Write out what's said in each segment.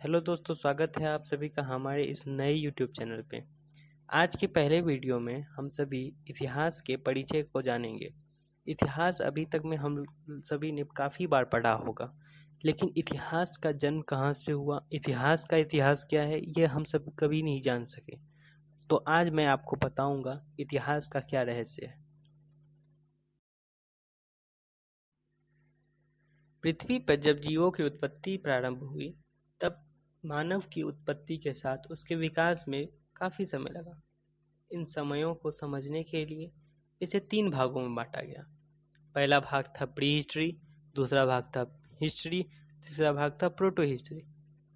Hello दोस्तों, स्वागत है आप सभी का हमारे इस नए यूट्यूब चैनल पे। आज के पहले वीडियो में हम सभी इतिहास के परिचय को जानेंगे। इतिहास अभी तक में हम सभी ने काफ़ी बार पढ़ा होगा, लेकिन इतिहास का जन्म कहाँ से हुआ, इतिहास का इतिहास क्या है, ये हम सब कभी नहीं जान सके। तो आज मैं आपको बताऊंगा इतिहास का क्या रहस्य है। पृथ्वी पर जब जीवों की उत्पत्ति प्रारंभ हुई, तब मानव की उत्पत्ति के साथ उसके विकास में काफ़ी समय लगा। इन समयों को समझने के लिए इसे 3 भागों में बांटा गया। पहला भाग था प्री हिस्ट्री, दूसरा भाग था हिस्ट्री, तीसरा भाग था प्रोटो हिस्ट्री।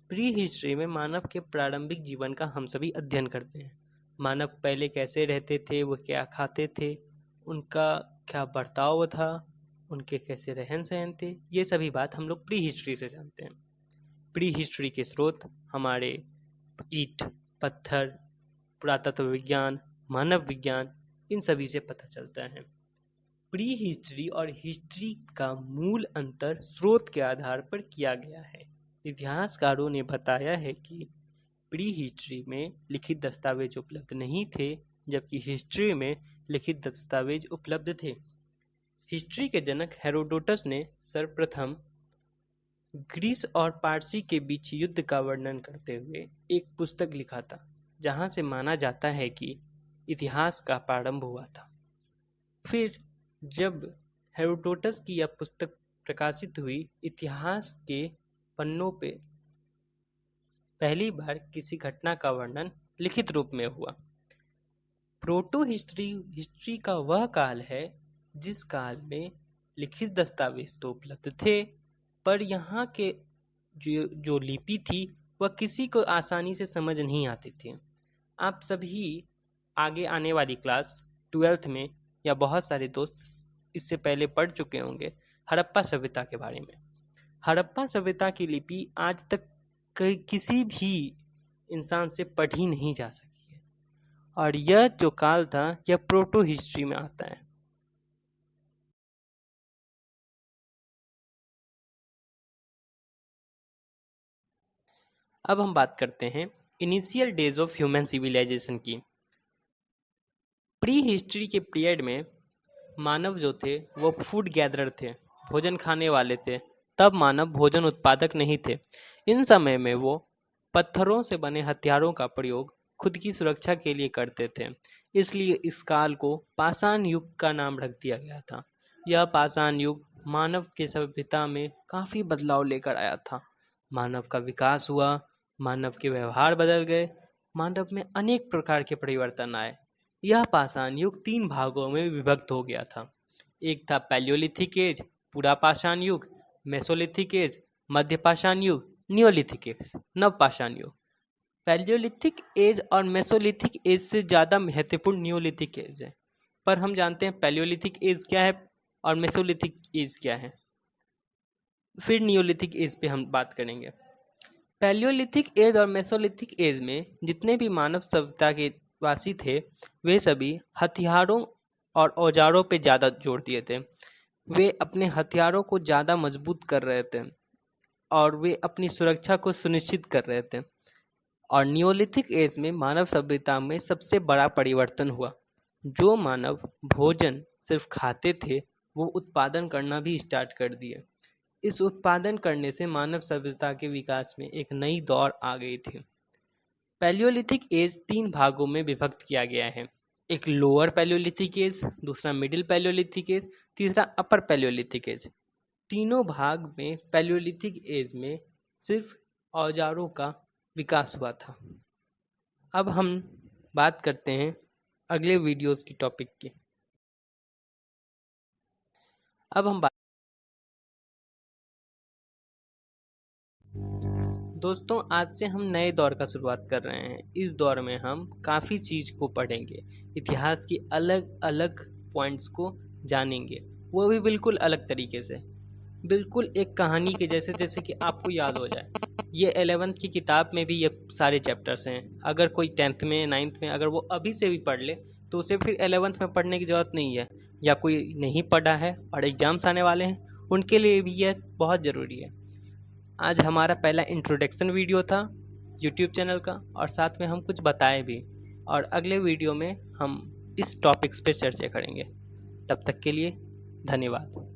प्री हिस्ट्री में मानव के प्रारंभिक जीवन का हम सभी अध्ययन करते हैं। मानव पहले कैसे रहते थे, वो क्या खाते थे, उनका क्या बर्ताव था, उनके कैसे रहन सहन थे, ये सभी बात हम लोग प्री हिस्ट्री से जानते हैं। प्री हिस्ट्री के स्रोत हमारे ईंट, पत्थर, पुरातत्व विज्ञान, मानव विज्ञान, इन सभी से पता चलता है। प्री हिस्ट्री और हिस्ट्री का मूल अंतर स्रोत के आधार पर किया गया है। इतिहासकारों ने बताया है कि प्री हिस्ट्री में लिखित दस्तावेज उपलब्ध नहीं थे, जबकि हिस्ट्री में लिखित दस्तावेज उपलब्ध थे। हिस्ट्री के जनक हेरोडोटस ने सर्वप्रथम ग्रीस और पारसी के बीच युद्ध का वर्णन करते हुए एक पुस्तक लिखा था, जहां से माना जाता है कि इतिहास का प्रारंभ हुआ था। फिर जब हेरोडोटस की यह पुस्तक प्रकाशित हुई, इतिहास के पन्नों पे पहली बार किसी घटना का वर्णन लिखित रूप में हुआ। प्रोटो हिस्ट्री का वह काल है जिस काल में लिखित दस्तावेज तो उपलब्ध थे, पर यहाँ के जो लिपि थी वह किसी को आसानी से समझ नहीं आती थी। आप सभी आगे आने वाली क्लास 12th में या बहुत सारे दोस्त इससे पहले पढ़ चुके होंगे हड़प्पा सभ्यता के बारे में। हड़प्पा सभ्यता की लिपि आज तक किसी भी इंसान से पढ़ी नहीं जा सकी है, और यह जो काल था यह प्रोटो हिस्ट्री में आता है। अब हम बात करते हैं initial days of human civilisation की। प्री हिस्ट्री के पीरियड में मानव जो थे वो फूड गैदरर थे, भोजन खाने वाले थे। तब मानव भोजन उत्पादक नहीं थे। इन समय में वो पत्थरों से बने हथियारों का प्रयोग खुद की सुरक्षा के लिए करते थे, इसलिए इस काल को पाषाण युग का नाम रख दिया गया था। यह पाषाण युग मानव के सभ्यता में काफ़ी बदलाव लेकर आया था। मानव का विकास हुआ, मानव के व्यवहार बदल गए, मानव में अनेक प्रकार के परिवर्तन आए। यह पाषाण युग 3 भागों में विभक्त हो गया था। एक था पैलियोलिथिक एज, पूरा पाषाण युग, मेसोलिथिक एज, मध्य पाषाण युग, नियोलिथिक एज, नव पाषाण युग। पैलियोलिथिक एज और मेसोलिथिक एज से ज़्यादा महत्वपूर्ण नियोलिथिक एज है, पर हम जानते हैं पैलियोलिथिक एज क्या है और मेसोलिथिक एज क्या है। फिर नियोलिथिक एज पे हम बात करेंगे। पैलियोलिथिक एज और मेसोलिथिक एज में जितने भी मानव सभ्यता के वासी थे, वे सभी हथियारों और औजारों पे ज़्यादा जोर दिए थे। वे अपने हथियारों को ज़्यादा मजबूत कर रहे थे और वे अपनी सुरक्षा को सुनिश्चित कर रहे थे। और नियोलिथिक एज में मानव सभ्यता में सबसे बड़ा परिवर्तन हुआ। जो मानव भोजन सिर्फ खाते थे, वो उत्पादन करना भी स्टार्ट कर दिए। इस उत्पादन करने से मानव सभ्यता के विकास में एक नई दौर आ गई थी। पैलियोलिथिक एज 3 भागों में विभक्त किया गया है। एक लोअर पैलियोलिथिक एज, दूसरा मिडिल पैलियोलिथिक एज, तीसरा अपर पैलियोलिथिक एज। तीनों भाग में पैलियोलिथिक एज में सिर्फ औजारों का विकास हुआ था। अब हम बात करते हैं अगले वीडियोस की टॉपिक की। अब हम दोस्तों, आज से हम नए दौर का शुरुआत कर रहे हैं। इस दौर में हम काफ़ी चीज़ को पढ़ेंगे, इतिहास की अलग अलग पॉइंट्स को जानेंगे, वो भी बिल्कुल अलग तरीके से, बिल्कुल एक कहानी के जैसे, जैसे कि आपको याद हो जाए। ये 11th की किताब में भी ये सारे चैप्टर्स हैं। अगर कोई 10th में 9th में अगर वो अभी से भी पढ़ ले तो उसे फिर 11th में पढ़ने की ज़रूरत नहीं है। या कोई नहीं पढ़ा है और एग्ज़ाम्स आने वाले हैं, उनके लिए भी यह बहुत ज़रूरी है। आज हमारा पहला इंट्रोडक्शन वीडियो था यूट्यूब चैनल का, और साथ में हम कुछ बताए भी, और अगले वीडियो में हम इस टॉपिक्स पर चर्चा करेंगे। तब तक के लिए धन्यवाद।